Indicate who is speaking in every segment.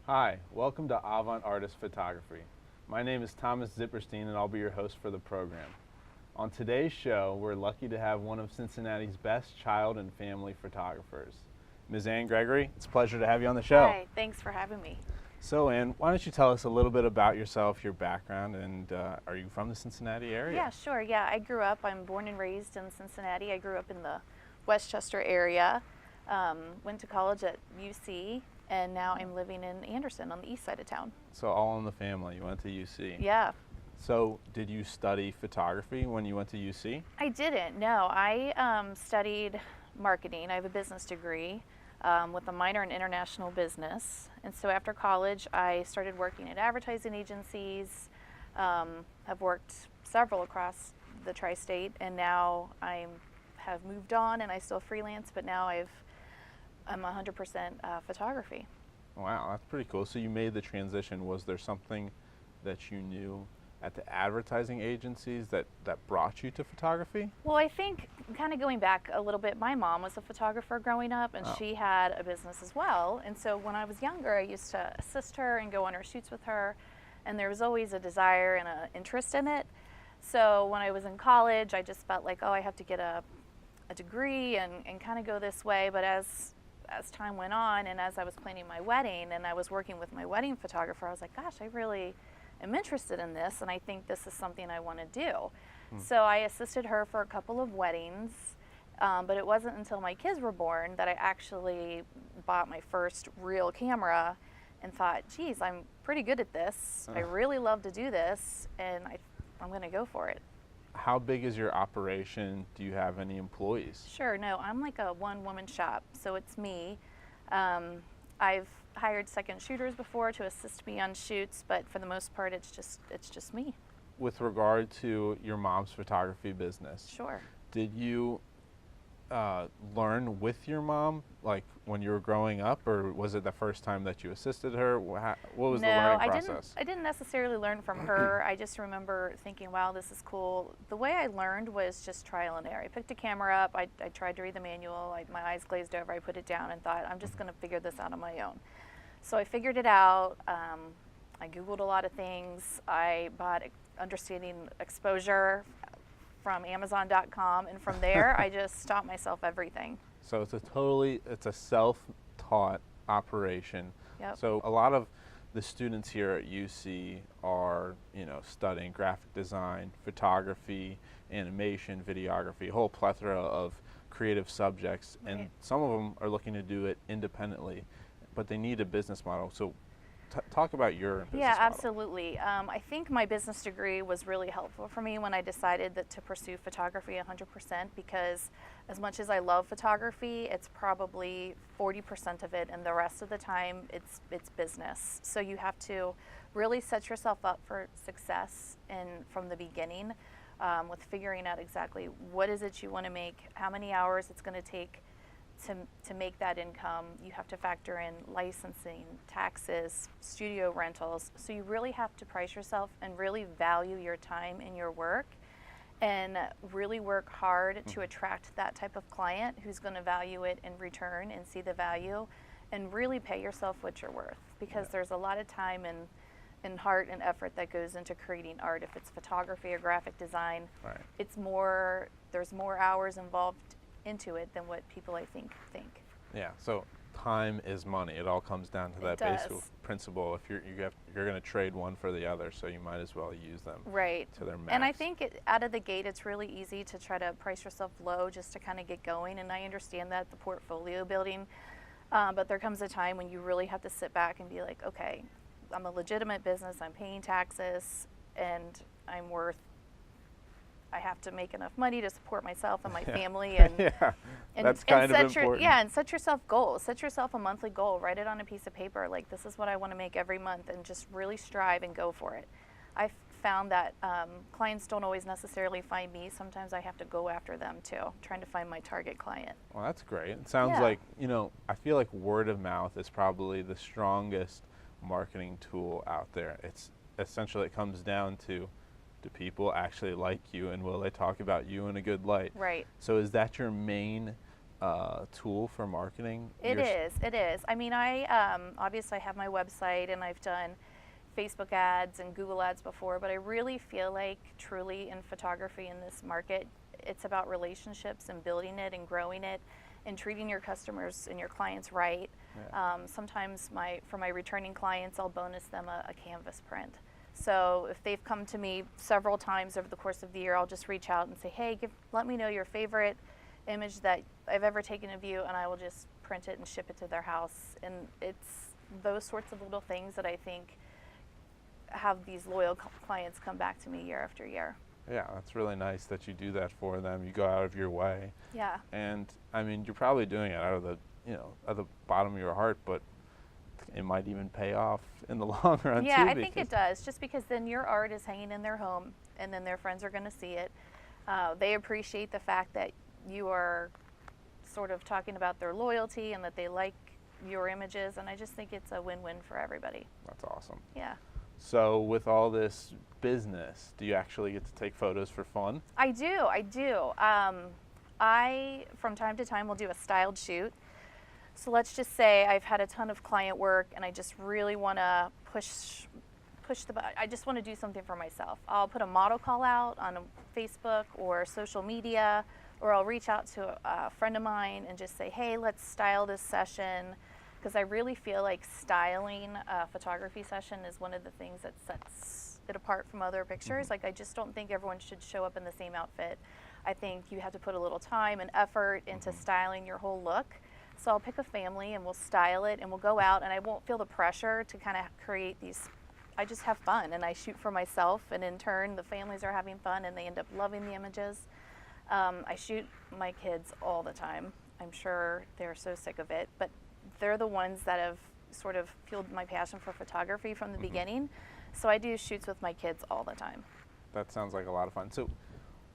Speaker 1: Hi, welcome to Avant Artist Photography. My name is Thomas Zipperstein and I'll be your host for the program. On today's show, we're lucky to have one of Cincinnati's best child and family photographers. Ms. Anne Gregoire, it's a pleasure to have you on the show.
Speaker 2: Hi, thanks for having me.
Speaker 1: So Anne, why don't you tell us a little bit about yourself, your background, and are you from the Cincinnati area?
Speaker 2: Yeah, sure. Yeah, I'm born and raised in Cincinnati. I grew up in the Westchester area, went to college at UC, and now I'm living in Anderson on the east side of town.
Speaker 1: So all in the family, you went to UC.
Speaker 2: Yeah.
Speaker 1: So did you study photography when you went to UC?
Speaker 2: I didn't, no. I studied marketing. I have a business degree with a minor in international business. And so after college, I started working at advertising agencies. I've worked several across the tri-state, and now I have moved on and I still freelance, but now I'm 100% photography.
Speaker 1: Wow, that's pretty cool. So you made the transition. Was there something that you knew at the advertising agencies that brought you to photography?
Speaker 2: Well, I think kind of going back a little bit, my mom was a photographer growing up, and she had a business as well. And so when I was younger, I used to assist her and go on her shoots with her, and there was always a desire and an interest in it. So when I was in college, I just felt like, oh, I have to get a degree and kind of go this way. But as time went on, and as I was planning my wedding and I was working with my wedding photographer, I was like, gosh, I really am interested in this, and I think this is something I want to do. So I assisted her for a couple of weddings, but it wasn't until my kids were born that I actually bought my first real camera and thought, geez, I'm pretty good at this. I really love to do this, and I'm going to go for it.
Speaker 1: How big is your operation? Do you have any employees?
Speaker 2: Sure, no, I'm like a one-woman shop, so it's me. I've hired second shooters before to assist me on shoots, but for the most part, it's just me.
Speaker 1: With regard to your mom's photography business,
Speaker 2: Sure.
Speaker 1: did you learn with your mom, like when you were growing up, or was it the first time that you assisted her? What was the learning process?
Speaker 2: I didn't necessarily learn from her. I just remember thinking, wow, this is cool. The way I learned was just trial and error. I picked a camera up, I tried to read the manual, my eyes glazed over, I put it down and thought, I'm just going to figure this out on my own. So I figured it out. I Googled a lot of things. I bought Understanding Exposure from Amazon.com, and from there I just taught myself everything.
Speaker 1: So it's a self-taught operation.
Speaker 2: Yep.
Speaker 1: So a lot of the students here at UC are, studying graphic design, photography, animation, videography, a whole plethora of creative subjects,
Speaker 2: Right.
Speaker 1: and some of them are looking to do it independently, but they need a business model. So talk about your business
Speaker 2: Yeah,
Speaker 1: model.
Speaker 2: absolutely. I think my business degree was really helpful for me when I decided to pursue photography 100%, because as much as I love photography, it's probably 40% of it, and the rest of the time it's business. So you have to really set yourself up for success from the beginning, with figuring out exactly what is it you want to make, how many hours it's going to take to make that income. You have to factor in licensing, taxes, studio rentals. So you really have to price yourself and really value your time in your work, and really work hard to attract that type of client who's going to value it in return and see the value, and really pay yourself what you're worth, because there's a lot of time and heart and effort that goes into creating art. If it's photography or graphic design,
Speaker 1: Right.
Speaker 2: there's more hours involved into it than what people I think.
Speaker 1: Yeah, so time is money. It all comes down to that basic principle. If you're going to trade one for the other, so you might as well use them
Speaker 2: Right.
Speaker 1: to their max.
Speaker 2: And I think out of the gate, it's really easy to try to price yourself low just to kind of get going. And I understand that, the portfolio building, but there comes a time when you really have to sit back and be like, okay, I'm a legitimate business. I'm paying taxes, and I have to make enough money to support myself and my family, and
Speaker 1: that's kind of important.
Speaker 2: And set yourself goals. Set yourself a monthly goal. Write it on a piece of paper. Like, this is what I want to make every month, and just really strive and go for it. I found that clients don't always necessarily find me. Sometimes I have to go after them too, trying to find my target client.
Speaker 1: Well, that's great. It sounds like, I feel like word of mouth is probably the strongest marketing tool out there. It's essentially, it comes down to, do people actually like you, and will they talk about you in a good light?
Speaker 2: Right.
Speaker 1: So is that your main tool for marketing?
Speaker 2: It is. It is. I mean, obviously I have my website and I've done Facebook ads and Google ads before, but I really feel like truly in photography in this market, it's about relationships and building it and growing it and treating your customers and your clients right.
Speaker 1: Yeah.
Speaker 2: Sometimes for my returning clients, I'll bonus them a canvas print. So if they've come to me several times over the course of the year, I'll just reach out and say, hey, let me know your favorite image that I've ever taken of you, and I will just print it and ship it to their house. And it's those sorts of little things that I think have these loyal clients come back to me year after year.
Speaker 1: Yeah, that's really nice that you do that for them. You go out of your way.
Speaker 2: Yeah.
Speaker 1: And I mean, you're probably doing it out of the, at the bottom of your heart, but it might even pay off in the long run too.
Speaker 2: Yeah, I think it does, just because then your art is hanging in their home and then their friends are going to see it. They appreciate the fact that you are sort of talking about their loyalty and that they like your images, and I just think it's a win-win for everybody.
Speaker 1: That's awesome.
Speaker 2: Yeah.
Speaker 1: So with all this business, do you actually get to take photos for fun?
Speaker 2: I do. I, from time to time, will do a styled shoot. So let's just say I've had a ton of client work and I just really want to I just want to do something for myself. I'll put a model call out on Facebook or social media, or I'll reach out to a friend of mine and just say, hey, let's style this session. Because I really feel like styling a photography session is one of the things that sets it apart from other pictures. Like, I just don't think everyone should show up in the same outfit. I think you have to put a little time and effort into styling your whole look. So I'll pick a family and we'll style it and we'll go out, and I won't feel the pressure to kind of create these. I just have fun and I shoot for myself, and in turn the families are having fun and they end up loving the images. I shoot my kids all the time. I'm sure they're so sick of it, but they're the ones that have sort of fueled my passion for photography from the beginning. So I do shoots with my kids all the time.
Speaker 1: That sounds like a lot of fun. So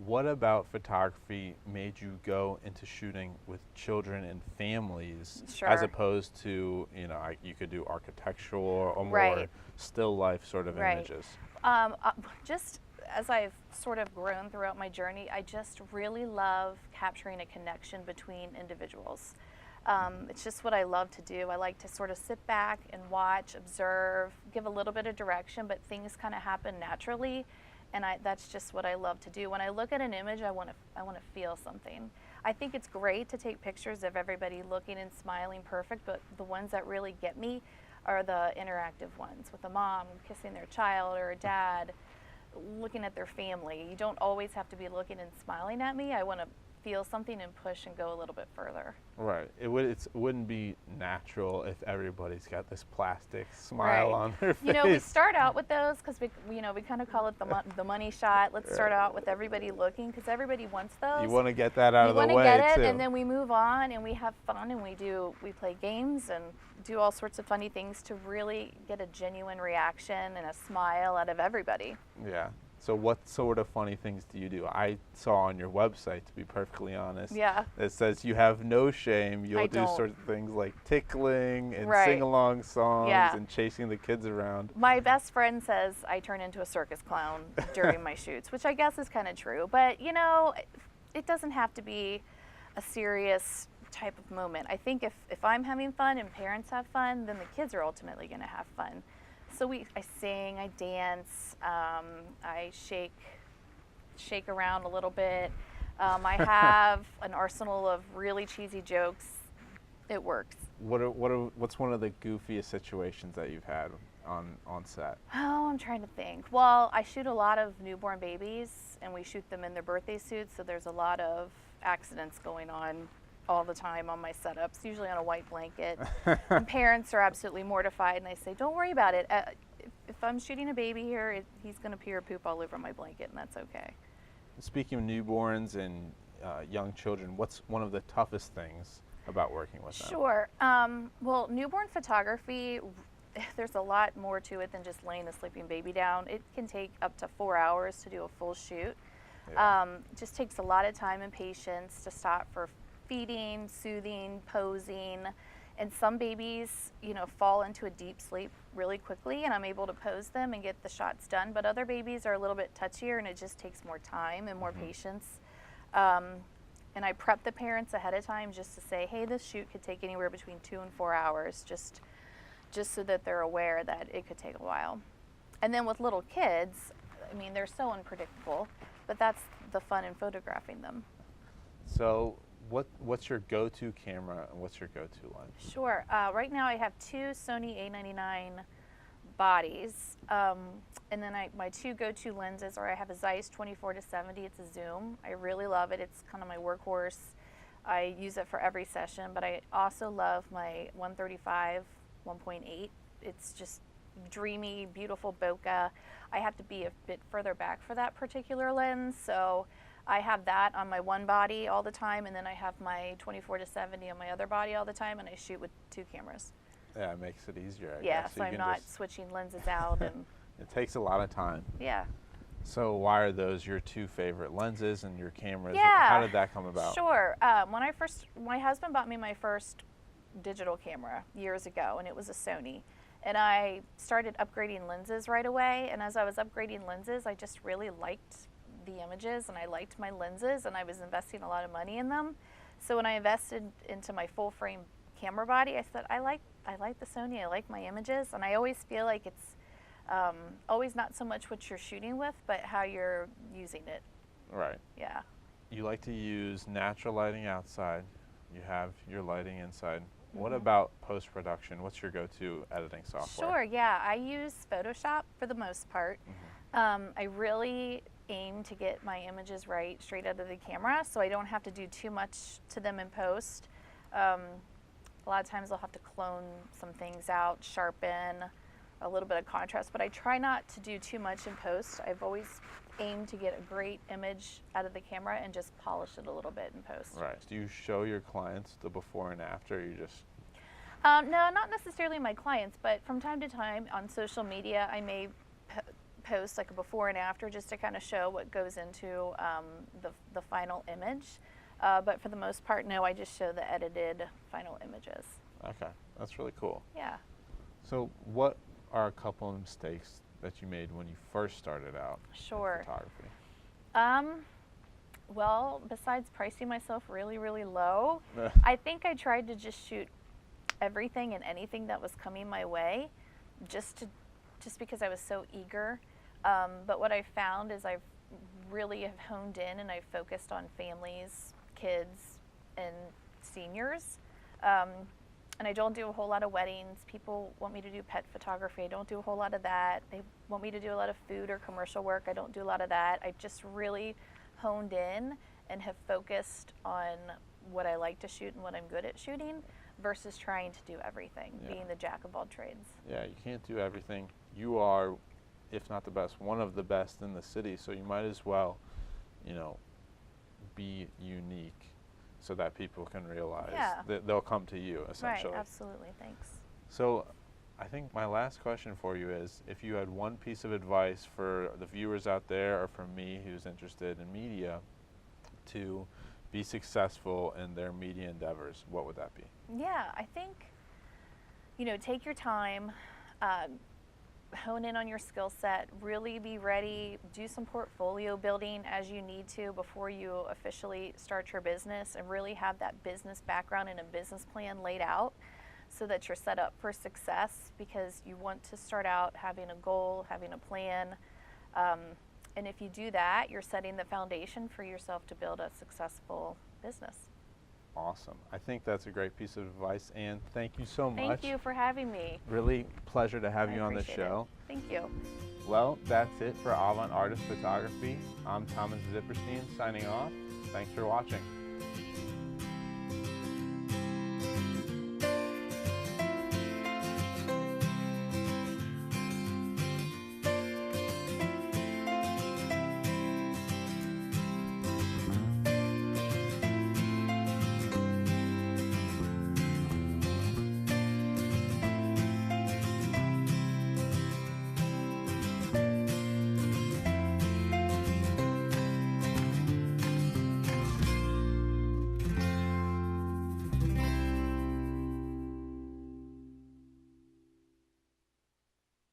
Speaker 1: what about photography made you go into shooting with children and families,
Speaker 2: Sure.
Speaker 1: as opposed to, you could do architectural or more
Speaker 2: Right.
Speaker 1: still life sort of
Speaker 2: Right.
Speaker 1: images?
Speaker 2: Just as I've sort of grown throughout my journey, I just really love capturing a connection between individuals. It's just what I love to do. I like to sort of sit back and watch, observe, give a little bit of direction, but things kind of happen naturally, and that's just what I love to do. When I look at an image, I want to feel something. I think it's great to take pictures of everybody looking and smiling perfect, but the ones that really get me are the interactive ones, with a mom kissing their child or a dad looking at their family. You don't always have to be looking and smiling at me. I want to feel something and push and go a little bit further.
Speaker 1: Right. It wouldn't be natural if everybody's got this plastic smile
Speaker 2: Right.
Speaker 1: on their face.
Speaker 2: We start out with those because we kind of call it the money shot. Let's start out with everybody looking, because everybody wants those.
Speaker 1: You want to get that out of the way
Speaker 2: You want to get it,
Speaker 1: too.
Speaker 2: and then we move on and we have fun and we play games and do all sorts of funny things to really get a genuine reaction and a smile out of everybody.
Speaker 1: Yeah. So what sort of funny things do you do? I saw on your website, to be perfectly honest,
Speaker 2: Yeah.
Speaker 1: it says you have no shame. You'll
Speaker 2: I
Speaker 1: do
Speaker 2: don't.
Speaker 1: sort of things like tickling and
Speaker 2: Right.
Speaker 1: sing-along songs
Speaker 2: Yeah.
Speaker 1: and chasing the kids around.
Speaker 2: My best friend says I turn into a circus clown during my shoots, which I guess is kind of true. But, it doesn't have to be a serious type of moment. I think if I'm having fun and parents have fun, then the kids are ultimately going to have fun. So I sing, I dance, I shake around a little bit. I have an arsenal of really cheesy jokes. It works.
Speaker 1: What's one of the goofiest situations that you've had on set?
Speaker 2: Oh, I'm trying to think. Well, I shoot a lot of newborn babies, and we shoot them in their birthday suits, so there's a lot of accidents going on all the time on my setups, usually on a white blanket. And parents are absolutely mortified, and I say, don't worry about it. If I'm shooting a baby here, he's going to pee or poop all over my blanket, and that's okay.
Speaker 1: Speaking of newborns and young children, what's one of the toughest things about working with them?
Speaker 2: Sure. Well, newborn photography, there's a lot more to it than just laying a sleeping baby down. It can take up to 4 hours to do a full shoot.
Speaker 1: Yeah.
Speaker 2: It just takes a lot of time and patience to stop for feeding, soothing, posing. And some babies, fall into a deep sleep really quickly, and I'm able to pose them and get the shots done. But other babies are a little bit touchier, and it just takes more time and more patience. And I prep the parents ahead of time just to say, hey, this shoot could take anywhere between 2 and 4 hours, just so that they're aware that it could take a while. And then with little kids, I mean, they're so unpredictable, but that's the fun in photographing them.
Speaker 1: So what's your go-to camera and what's your go-to lens?
Speaker 2: Sure. Right now I have 2 Sony A99 bodies, and then my 2 go-to lenses are I have a Zeiss 24-70. It's a zoom. I really love it. It's kind of my workhorse. I use it for every session, but I also love my 135 1.8. It's just dreamy, beautiful bokeh. I have to be a bit further back for that particular lens, so I have that on my one body all the time, and then I have my 24-70 on my other body all the time, and I shoot with 2 cameras.
Speaker 1: Yeah, it makes it easier, I
Speaker 2: Yeah,
Speaker 1: guess.
Speaker 2: so I'm not switching lenses out. And
Speaker 1: it takes a lot of time.
Speaker 2: yeah.
Speaker 1: So why are those your 2 favorite lenses and your cameras?
Speaker 2: Yeah.
Speaker 1: How did that come about?
Speaker 2: Sure. My husband bought me my first digital camera years ago, and it was a Sony. And I started upgrading lenses right away, and as I was upgrading lenses, I just really liked the images, and I liked my lenses, and I was investing a lot of money in them. So when I invested into my full frame camera body, I said, I like the Sony, I like my images, and I always feel like it's always not so much what you're shooting with, but how you're using it.
Speaker 1: Right.
Speaker 2: Yeah.
Speaker 1: You like to use natural lighting outside. You have your lighting inside. What
Speaker 2: Mhm.
Speaker 1: about post-production? What's your go-to editing software?
Speaker 2: Sure, yeah. I use Photoshop for the most part. I really aim to get my images right straight out of the camera, so I don't have to do too much to them in post. A lot of times I'll have to clone some things out, sharpen, a little bit of contrast, but I try not to do too much in post. I've always aimed to get a great image out of the camera and just polish it a little bit in post.
Speaker 1: Right. Do you show your clients the before and after? Or you just
Speaker 2: No, not necessarily my clients, but from time to time on social media, I may post like a before and after just to kind of show what goes into the final image. But for the most part, no, I just show the edited final images.
Speaker 1: Okay, that's really cool.
Speaker 2: Yeah.
Speaker 1: So what are a couple of mistakes that you made when you first started out
Speaker 2: Sure.
Speaker 1: in photography?
Speaker 2: Well, besides pricing myself really, really low, I think I tried to just shoot everything and anything that was coming my way, just because I was so eager. But what I found is I've really have honed in and I've focused on families, kids, and seniors. And I don't do a whole lot of weddings. People want me to do pet photography. I don't do a whole lot of that. They want me to do a lot of food or commercial work. I don't do a lot of that. I just really honed in and have focused on what I like to shoot and what I'm good at shooting versus trying to do everything, being the jack of all trades.
Speaker 1: Yeah, you can't do everything. You are, if not the best, one of the best in the city, so you might as well, be unique so that people can realize that they'll come to you, essentially.
Speaker 2: Right, absolutely, thanks.
Speaker 1: So I think my last question for you is, if you had one piece of advice for the viewers out there or for me who's interested in media to be successful in their media endeavors, what would that be?
Speaker 2: Yeah, I think, take your time, hone in on your skill set, really be ready, do some portfolio building as you need to before you officially start your business, and really have that business background and a business plan laid out so that you're set up for success, because you want to start out having a goal, having a plan. And if you do that, you're setting the foundation for yourself to build a successful business.
Speaker 1: Awesome. I think that's a great piece of advice, Anne. Thank you so much.
Speaker 2: Thank you for having me.
Speaker 1: Really pleasure to have you on the show.
Speaker 2: Thank you.
Speaker 1: Well, that's it for Avant Artist Photography. I'm Thomas Zipperstein signing off. Thanks for watching.